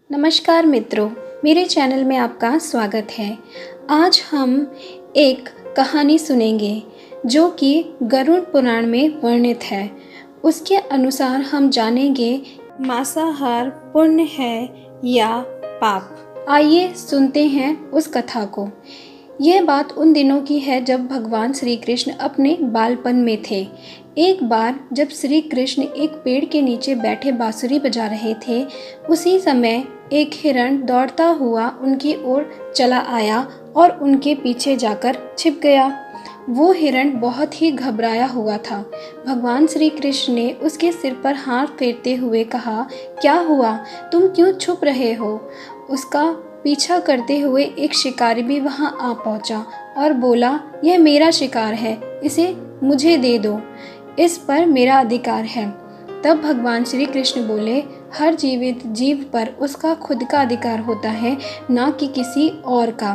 नमस्कार मित्रों, मेरे चैनल में आपका स्वागत है। आज हम एक कहानी सुनेंगे जो कि गरुड़ पुराण में वर्णित है। उसके अनुसार हम जानेंगे मांसाहार पुण्य है या पाप। आइए सुनते हैं उस कथा को। यह बात उन दिनों की है जब भगवान श्री कृष्ण अपने बालपन में थे। एक बार जब श्री कृष्ण एक पेड़ के नीचे बैठे बांसुरी बजा रहे थे, उसी समय एक हिरण दौड़ता हुआ उनकी ओर चला आया और उनके पीछे जाकर छिप गया। वो हिरण बहुत ही घबराया हुआ था। भगवान श्री कृष्ण ने उसके सिर पर हाथ फेरते हुए कहा, क्या हुआ, तुम क्यों छुप रहे हो? उसका पीछा करते हुए एक शिकारी भी वहां आ पहुंचा और बोला, यह मेरा शिकार है, इसे मुझे दे दो, इस पर मेरा अधिकार है। तब भगवान श्री कृष्ण बोले, हर जीवित जीव पर उसका खुद का अधिकार होता है, ना कि किसी और का।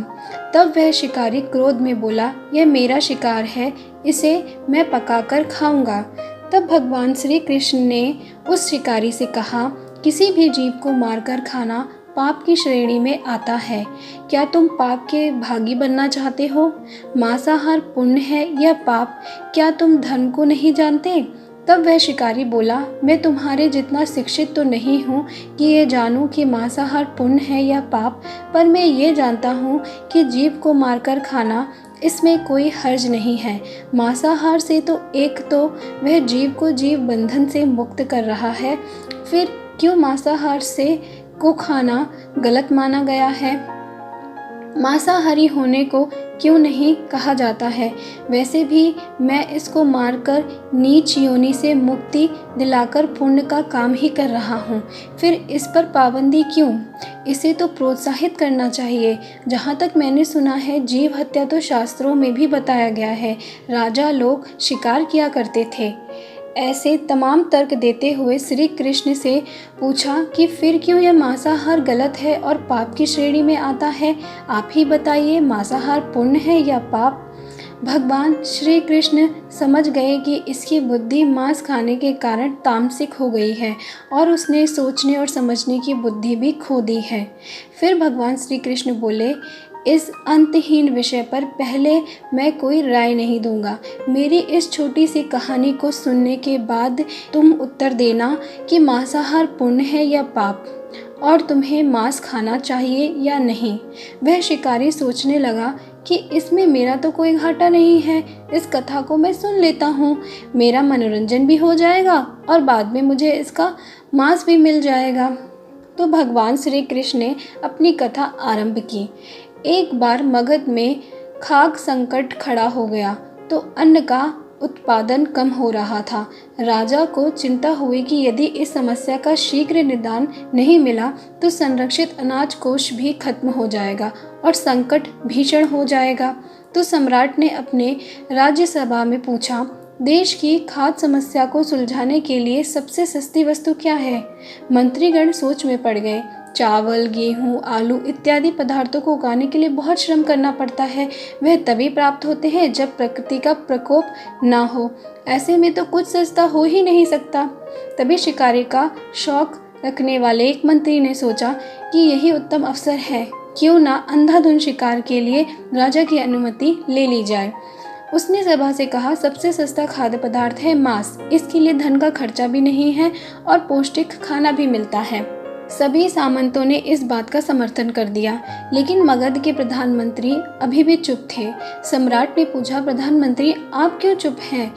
तब वह शिकारी क्रोध में बोला, यह मेरा शिकार है, इसे मैं पकाकर खाऊंगा। तब भगवान श्री कृष्ण ने उस शिकारी से कहा, किसी भी जीव को मारकर खाना पाप की श्रेणी में आता है। क्या तुम पाप के भागी बनना चाहते हो? मांसाहार पुण्य है या पाप? क्या तुम धर्म को नहीं जानते? तब वह शिकारी बोला, मैं तुम्हारे जितना शिक्षित तो नहीं हूँ कि ये जानूं कि मांसाहार पुण्य है या पाप, पर मैं ये जानता हूँ कि जीव को मारकर खाना इसमें कोई हर्ज नहीं है। मांसाहार से तो वह जीव को जीव बंधन से मुक्त कर रहा है, फिर क्यों मांसाहार से को खाना गलत माना गया है? मांसाहारी होने को क्यों नहीं कहा जाता है? वैसे भी मैं इसको मारकर नीच योनि से मुक्ति दिलाकर पुण्य का काम ही कर रहा हूँ, फिर इस पर पाबंदी क्यों? इसे तो प्रोत्साहित करना चाहिए। जहाँ तक मैंने सुना है, जीव हत्या तो शास्त्रों में भी बताया गया है। राजा लोग शिकार किया करते थे। ऐसे तमाम तर्क देते हुए श्री कृष्ण से पूछा कि फिर क्यों यह मांसाहार गलत है और पाप की श्रेणी में आता है? आप ही बताइए, मांसाहार पुण्य है या पाप? भगवान श्री कृष्ण समझ गए कि इसकी बुद्धि मांस खाने के कारण तामसिक हो गई है और उसने सोचने और समझने की बुद्धि भी खो दी है। फिर भगवान श्री कृष्ण बोले, इस अंतहीन विषय पर पहले मैं कोई राय नहीं दूंगा। मेरी इस छोटी सी कहानी को सुनने के बाद तुम उत्तर देना कि मांसाहार पुण्य है या पाप, और तुम्हें मांस खाना चाहिए या नहीं। वह शिकारी सोचने लगा कि इसमें मेरा तो कोई घाटा नहीं है, इस कथा को मैं सुन लेता हूँ, मेरा मनोरंजन भी हो जाएगा और बाद में मुझे इसका मांस भी मिल जाएगा। तो भगवान श्री कृष्ण ने अपनी कथा आरंभ की। एक बार मगध में खाद्य संकट खड़ा हो गया तो अन्न का उत्पादन कम हो रहा था। राजा को चिंता हुई कि यदि इस समस्या का शीघ्र निदान नहीं मिला तो संरक्षित अनाज कोष भी खत्म हो जाएगा और संकट भीषण हो जाएगा। तो सम्राट ने अपने राज्यसभा में पूछा, देश की खाद्य समस्या को सुलझाने के लिए सबसे सस्ती वस्तु क्या है? मंत्रीगण सोच में पड़ गए। चावल, गेहूं, आलू इत्यादि पदार्थों को उगाने के लिए बहुत श्रम करना पड़ता है। वह तभी प्राप्त होते हैं जब प्रकृति का प्रकोप ना हो। ऐसे में तो कुछ सस्ता हो ही नहीं सकता। तभी शिकारी का शौक रखने वाले एक मंत्री ने सोचा कि यही उत्तम अवसर है, क्यों ना अंधाधुंध शिकार के लिए राजा की अनुमति ले ली जाए। उसने सभा से कहा, सबसे सस्ता खाद्य पदार्थ है मांस। इसके लिए धन का खर्चा भी नहीं है और पौष्टिक खाना भी मिलता है। सभी सामंतों ने इस बात का समर्थन कर दिया, लेकिन मगध के प्रधानमंत्री अभी भी चुप थे। सम्राट ने पूछा, प्रधानमंत्री आप क्यों चुप हैं?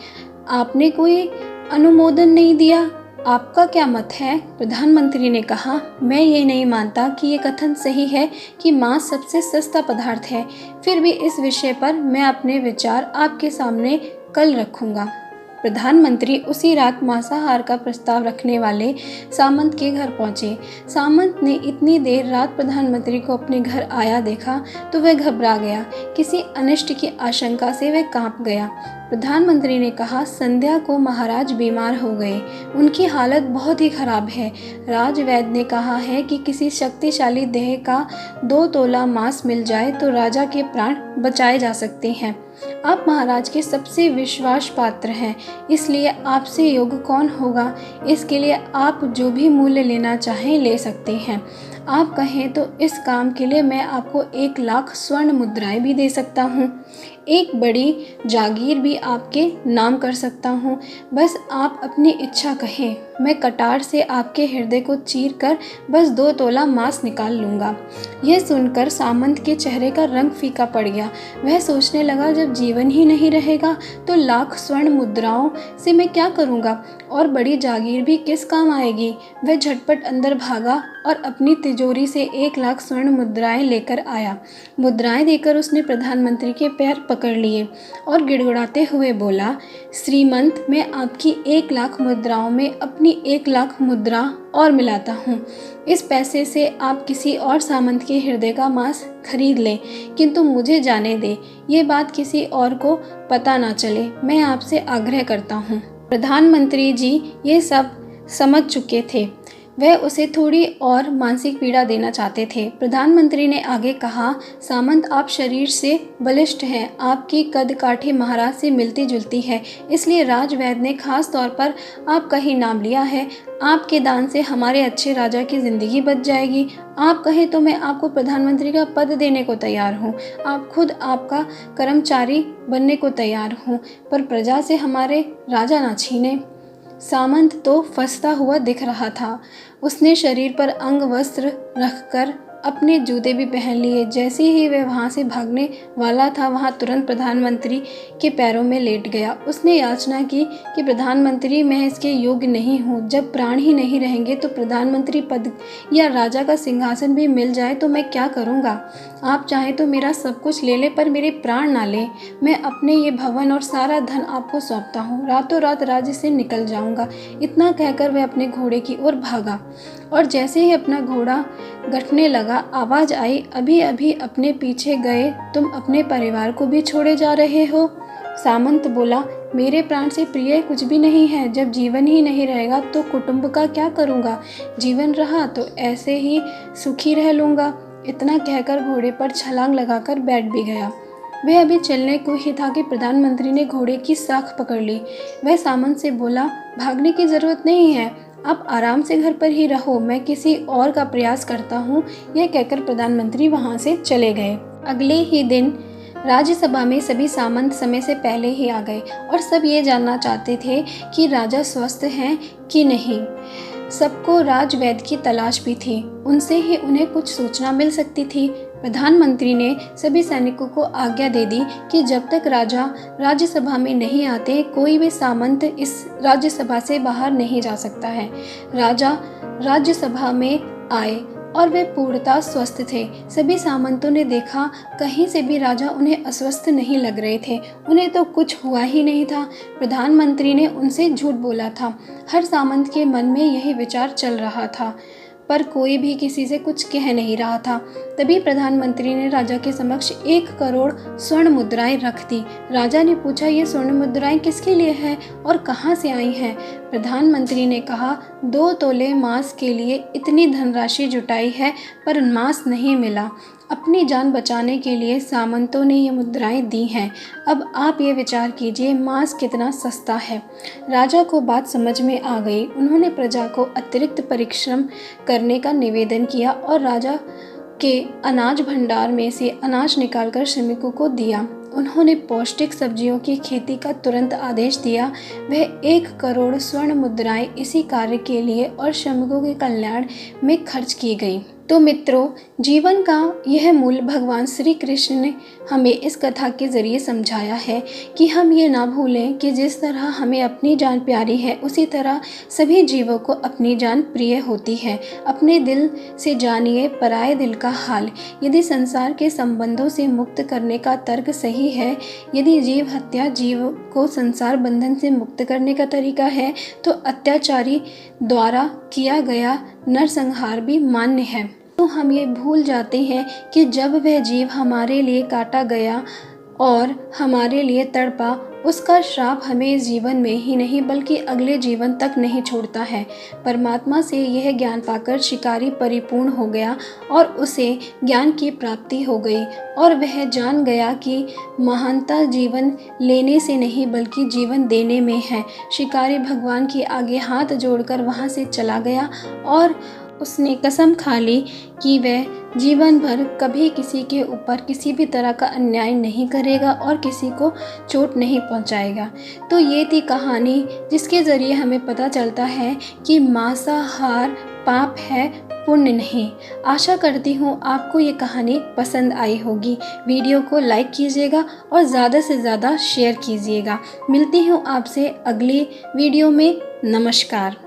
आपने कोई अनुमोदन नहीं दिया, आपका क्या मत है? प्रधानमंत्री ने कहा, मैं ये नहीं मानता कि ये कथन सही है कि मांस सबसे सस्ता पदार्थ है। फिर भी इस विषय पर मैं अपने विचार आपके सामने कल रखूंगा। प्रधानमंत्री उसी रात मांसाहार का प्रस्ताव रखने वाले सामंत के घर पहुंचे। सामंत ने इतनी देर रात प्रधानमंत्री को अपने घर आया देखा तो वह घबरा गया। किसी अनिष्ट की आशंका से वह कांप गया। प्रधानमंत्री ने कहा, संध्या को महाराज बीमार हो गए, उनकी हालत बहुत ही खराब है। राजवैद्य ने कहा है कि किसी शक्तिशाली देह का 2 तोला मांस मिल जाए तो राजा के प्राण बचाए जा सकते हैं। आप महाराज के सबसे विश्वास पात्र हैं, इसलिए आपसे योग्य कौन होगा? इसके लिए आप जो भी मूल्य लेना चाहें ले सकते हैं। आप कहें तो इस काम के लिए मैं आपको 1,00,000 स्वर्ण मुद्राएं भी दे सकता हूँ। एक बड़ी जागीर भी आपके नाम कर सकता हूँ। बस आप अपनी इच्छा कहें, मैं कटार से आपके हृदय को चीर कर बस 2 तोला मांस निकाल लूँगा। यह सुनकर सामंत के चेहरे का रंग फीका पड़ गया। वह सोचने लगा, जब जीवन ही नहीं रहेगा तो 1,00,000 स्वर्ण मुद्राओं से मैं क्या करूँगा, और बड़ी जागीर भी किस काम आएगी। वह झटपट अंदर भागा और अपनी तिजोरी से 1,00,000 स्वर्ण मुद्राएं लेकर आया। मुद्राएं देकर उसने प्रधानमंत्री के पैर पकड़ लिए और गिड़गिड़ाते हुए बोला, श्रीमंत, मैं आपकी 1,00,000 मुद्राओं में अपनी 1,00,000 मुद्रा और मिलाता हूँ। इस पैसे से आप किसी और सामंत के हृदय का मांस खरीद लें, किंतु मुझे जाने दें, ये बात किसी और को पता ना चले। मैं आपसे आग्रह करता हूँ। प्रधानमंत्री जी ये सब समझ चुके थे। वह उसे थोड़ी और मानसिक पीड़ा देना चाहते थे। प्रधानमंत्री ने आगे कहा, सामंत, आप शरीर से बलिष्ठ हैं, आपकी कद काठी महाराज से मिलती जुलती है, इसलिए राजवैद्य ने खास तौर पर आपका ही नाम लिया है। आपके दान से हमारे अच्छे राजा की जिंदगी बच जाएगी। आप कहें तो मैं आपको प्रधानमंत्री का पद देने को तैयार हूँ। आप खुद आपका कर्मचारी बनने को तैयार हूँ, पर प्रजा से हमारे राजा ना छीने। सामंत तो फंसता हुआ दिख रहा था। उसने शरीर पर अंग वस्त्र रखकर अपने जूते भी पहन लिए। जैसे ही वह वहाँ से भागने वाला था, वहाँ तुरंत प्रधानमंत्री के पैरों में लेट गया। उसने याचना की कि प्रधानमंत्री, मैं इसके योग्य नहीं हूँ। जब प्राण ही नहीं रहेंगे तो प्रधानमंत्री पद या राजा का सिंहासन भी मिल जाए तो मैं क्या करूँगा। आप चाहें तो मेरा सब कुछ ले ले, पर मेरे प्राण ना ले। मैं अपने ये भवन और सारा धन आपको सौंपता हूँ। रातों रात राज्य से निकल जाऊँगा। इतना कहकर वह अपने घोड़े की ओर भागा, और जैसे ही अपना घोड़ा गठने लगा, आवाज आई, अभी अभी अपने पीछे गए तुम अपने परिवार को भी छोड़े जा रहे हो। सामंत बोला, मेरे प्राण से प्रिय कुछ भी नहीं है। जब जीवन ही नहीं रहेगा तो कुटुंब का क्या करूँगा। जीवन रहा तो ऐसे ही सुखी रह लूँगा। इतना कहकर घोड़े पर छलांग लगाकर बैठ भी गया। वह अभी चलने को ही था कि प्रधानमंत्री ने घोड़े की साख पकड़ ली। वह सामंत से बोला, भागने की जरूरत नहीं है, आप आराम से घर पर ही रहो, मैं किसी और का प्रयास करता हूँ। यह कहकर प्रधानमंत्री वहाँ से चले गए। अगले ही दिन राज्यसभा में सभी सामंत समय से पहले ही आ गए और सब ये जानना चाहते थे कि राजा स्वस्थ हैं कि नहीं। सबको राजवैद्य की तलाश भी थी, उनसे ही उन्हें कुछ सूचना मिल सकती थी। प्रधानमंत्री ने सभी सैनिकों को आज्ञा दे दी कि जब तक राजा राज्यसभा में नहीं आते, कोई भी सामंत इस राज्यसभा से बाहर नहीं जा सकता है। राजा राज्यसभा में आए और वे पूर्णतः स्वस्थ थे। सभी सामंतों ने देखा, कहीं से भी राजा उन्हें अस्वस्थ नहीं लग रहे थे। उन्हें तो कुछ हुआ ही नहीं था। प्रधानमंत्री ने उनसे झूठ बोला था। हर सामंत के मन में यही विचार चल रहा था, पर कोई भी किसी से कुछ कह नहीं रहा था। तभी प्रधानमंत्री ने राजा के समक्ष 1 करोड़ स्वर्ण मुद्राएं रख दी। राजा ने पूछा, ये स्वर्ण मुद्राएं किसके लिए हैं और कहाँ से आई हैं? प्रधानमंत्री ने कहा, 2 तोले मांस के लिए इतनी धनराशि जुटाई है, पर मांस नहीं मिला। अपनी जान बचाने के लिए सामंतों ने ये मुद्राएं दी हैं। अब आप ये विचार कीजिए, मांस कितना सस्ता है। राजा को बात समझ में आ गई। उन्होंने प्रजा को अतिरिक्त परिश्रम करने का निवेदन किया और राजा के अनाज भंडार में से अनाज निकालकर श्रमिकों को दिया। उन्होंने पौष्टिक सब्जियों की खेती का तुरंत आदेश दिया। वह 1 करोड़ स्वर्ण मुद्राएं इसी कार्य के लिए और श्रमिकों के कल्याण में खर्च की गई। तो मित्रों, जीवन का यह मूल भगवान श्री कृष्ण ने हमें इस कथा के जरिए समझाया है कि हम ये ना भूलें कि जिस तरह हमें अपनी जान प्यारी है, उसी तरह सभी जीवों को अपनी जान प्रिय होती है। अपने दिल से जानिए पराये दिल का हाल। यदि संसार के संबंधों से मुक्त करने का तर्क सही है, यदि जीव हत्या जीव को संसार बंधन से मुक्त करने का तरीका है, तो अत्याचारी द्वारा किया गया नरसंहार भी मान्य है। तो हम ये भूल जाते हैं कि जब वह जीव हमारे लिए काटा गया और हमारे लिए तड़पा, उसका श्राप हमें इस जीवन में ही नहीं बल्कि अगले जीवन तक नहीं छोड़ता है। परमात्मा से यह ज्ञान पाकर शिकारी परिपूर्ण हो गया और उसे ज्ञान की प्राप्ति हो गई और वह जान गया कि महानता जीवन लेने से नहीं बल्कि जीवन देने में है। शिकारी भगवान के आगे हाथ जोड़कर वहाँ से चला गया और उसने कसम खा ली कि वह जीवन भर कभी किसी के ऊपर किसी भी तरह का अन्याय नहीं करेगा और किसी को चोट नहीं पहुंचाएगा। तो ये थी कहानी जिसके ज़रिए हमें पता चलता है कि मांसाहार पाप है, पुण्य नहीं। आशा करती हूँ आपको ये कहानी पसंद आई होगी। वीडियो को लाइक कीजिएगा और ज़्यादा से ज़्यादा शेयर कीजिएगा। मिलती हूँ आपसे अगली वीडियो में। नमस्कार।